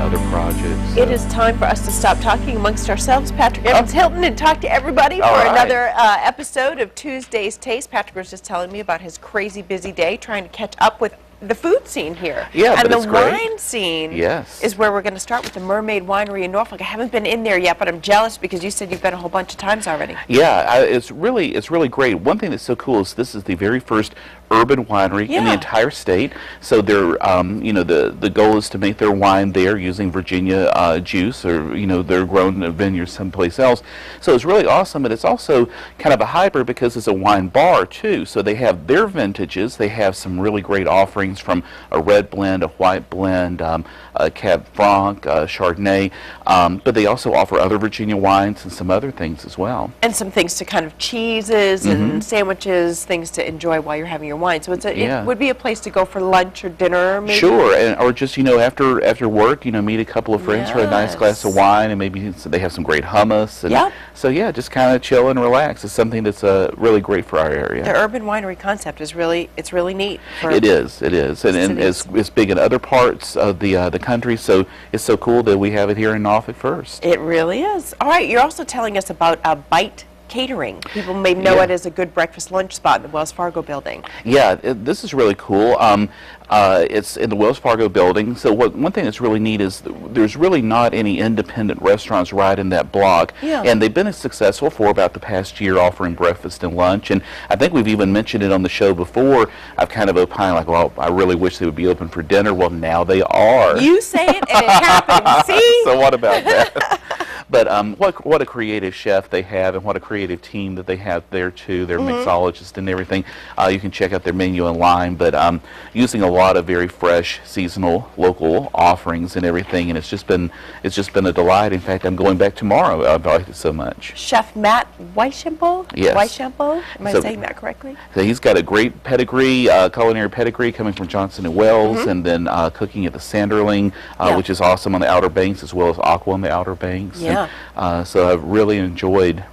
other projects. It is time for us to stop talking amongst ourselves, Patrick Evans Hylton, and talk to everybody for another episode of Tuesday's Taste. Patrick was just telling me about his crazy busy day trying to catch up with the food scene here. Yeah, and but the it's great. wine scene Yes. is where we're going to start with the Mermaid Winery in Norfolk. I haven't been in there yet, but I'm jealous because you said you've been a whole bunch of times already. Yeah, it's really great. One thing that's so cool is this is the very first urban winery in the entire state. So they're, the goal is to make their wine there using Virginia juice, or they're grown in vineyards someplace else. So it's really awesome, and it's also kind of a hybrid because it's a wine bar too. So they have their vintages. They have some really great offerings from a red blend, a white blend, a Cab Franc, Chardonnay, but they also offer other Virginia wines and some other things as well. And some things to kind of cheeses and sandwiches, things to enjoy while you're having your wine. So it would be a place to go for lunch or dinner, maybe? Sure, or just, after work, meet a couple of friends for a nice glass of wine, and maybe they have some great hummus. And so, yeah, just kind of chill and relax. It's something that's really great for our area. The urban winery concept is really neat. It is. And it's big in other parts of the country, so it's so cool that we have it here in Norfolk first. It really is. All right, you're also telling us about a Bite Catering. People may know it as a good breakfast lunch spot in the Wells Fargo building. Yeah, this is really cool. It's in the Wells Fargo building. So one thing that's really neat is there's really not any independent restaurants right in that block. And they've been successful for about the past year offering breakfast and lunch. And I think we've even mentioned it on the show before. I've kind of opined like, well, I really wish they would be open for dinner. Well, now they are. You say it and it happens. See? So what about that? But what a creative chef they have, and what a creative team that they have there too. They're mixologists and everything. You can check out their menu online, but using a lot of very fresh, seasonal, local offerings and everything, and it's just been a delight. In fact, I'm going back tomorrow. I've liked it so much. Chef Matt Weishampo? Yes. Weishampo? Am I saying that correctly? So he's got a great pedigree, culinary pedigree coming from Johnson & Wells, and then cooking at the Sanderling, which is awesome on the Outer Banks, as well as Aqua on the Outer Banks. So I've really enjoyed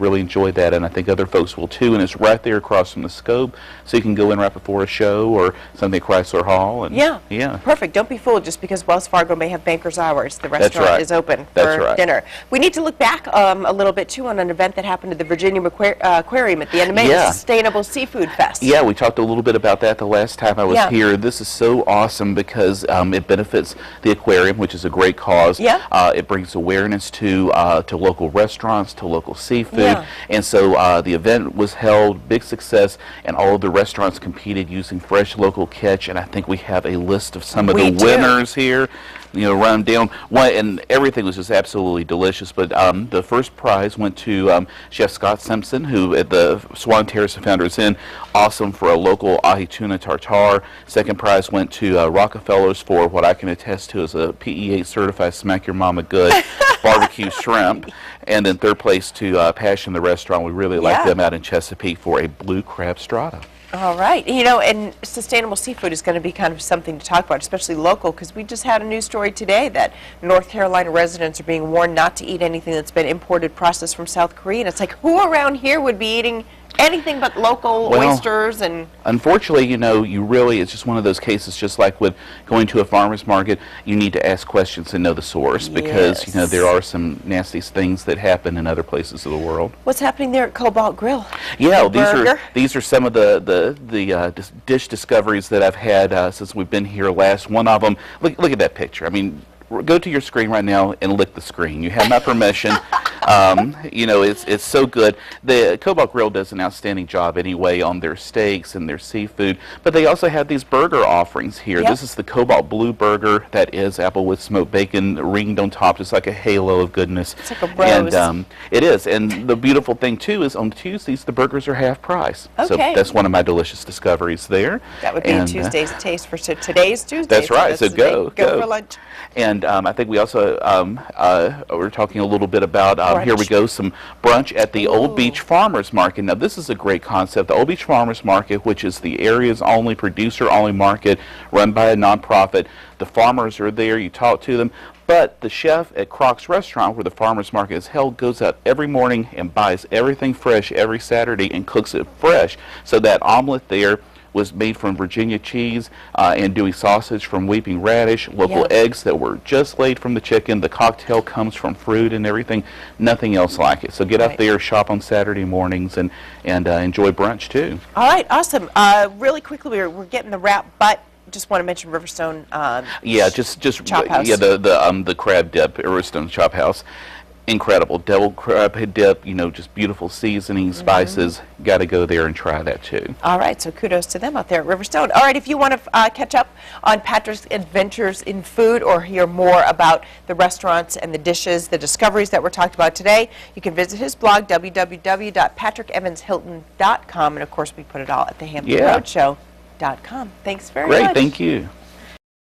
that, and I think other folks will too. And it's right there across from the Scope, so you can go in right before a show or something at Chrysler Hall. And perfect. Don't be fooled just because Wells Fargo may have banker's hours. The restaurant is open for dinner. We need to look back a little bit too on an event that happened at the Virginia Aquarium at the end of May, the Sustainable Seafood Fest. Yeah, we talked a little bit about that the last time I was here. This is so awesome because it benefits the aquarium, which is a great cause. It brings awareness to local restaurants, to local seafood, and so the event was held, big success, and all of the restaurants competed using fresh local catch, and I think we have a list of some of the winners here. Run down, and everything was just absolutely delicious. But the first prize went to Chef Scott Simpson, who at the Swan Terrace Founders Inn, awesome for a local ahi tuna tartare. Second prize went to Rockefeller's for what I can attest to as a PE8 certified smack your mama good barbecue shrimp. And then third place to Passion the Restaurant. We really like them out in Chesapeake for a blue crab strata. All right. And sustainable seafood is going to be kind of something to talk about, especially local, because we just had a news story today that North Carolina residents are being warned not to eat anything that's been imported, processed from South Korea. And it's like, who around here would be eating anything but local oysters? And unfortunately, it's just one of those cases, just like with going to a farmer's market, you need to ask questions and know the source, because there are some nasty things that happen in other places of the world. What's happening there at Cobalt Grill? Yeah, these are some of the dish discoveries that I've had since we've been here last. One of them, look at that picture. I mean, go to your screen right now and lick the screen. You have my permission. It's so good. The Cobalt Grill does an outstanding job anyway on their steaks and their seafood, but they also have these burger offerings here. This is the Cobalt Blue Burger that is applewood smoked bacon ringed on top, just like a halo of goodness. It's like a rose. And it is. And the beautiful thing too is on Tuesdays the burgers are half price. So that's one of my delicious discoveries there. That would be Tuesday's taste for today's Tuesday. That's right. So go for lunch. And I think we also we're talking a little bit about here we go, some brunch at the Old Beach Farmers Market. Now this is a great concept. The Old Beach Farmers Market, which is the area's only producer-only market run by a nonprofit. The farmers are there. You talk to them. But the chef at Croc's Restaurant, where the farmers market is held, goes out every morning and buys everything fresh every Saturday and cooks it fresh. So that omelet there was made from Virginia cheese, andouille sausage from weeping radish, local eggs that were just laid from the chicken. The cocktail comes from fruit and everything. Nothing else like it. So get out there, shop on Saturday mornings, and enjoy brunch too. All right, awesome. Really quickly, we're getting the wrap, but just want to mention Riverstone. Just Chop House. Yeah, the crab dip, Riverstone Chop House. Incredible deviled crab dip, just beautiful seasoning, spices. Got to go there and try that too. All right, so kudos to them out there at Riverstone. All right, if you want to catch up on Patrick's adventures in food or hear more about the restaurants and the dishes, the discoveries that were talked about today, you can visit his blog, www.patrickevanshylton.com, and of course we put it all at thehamptonroadshow.com. Thanks very much. Great, thank you.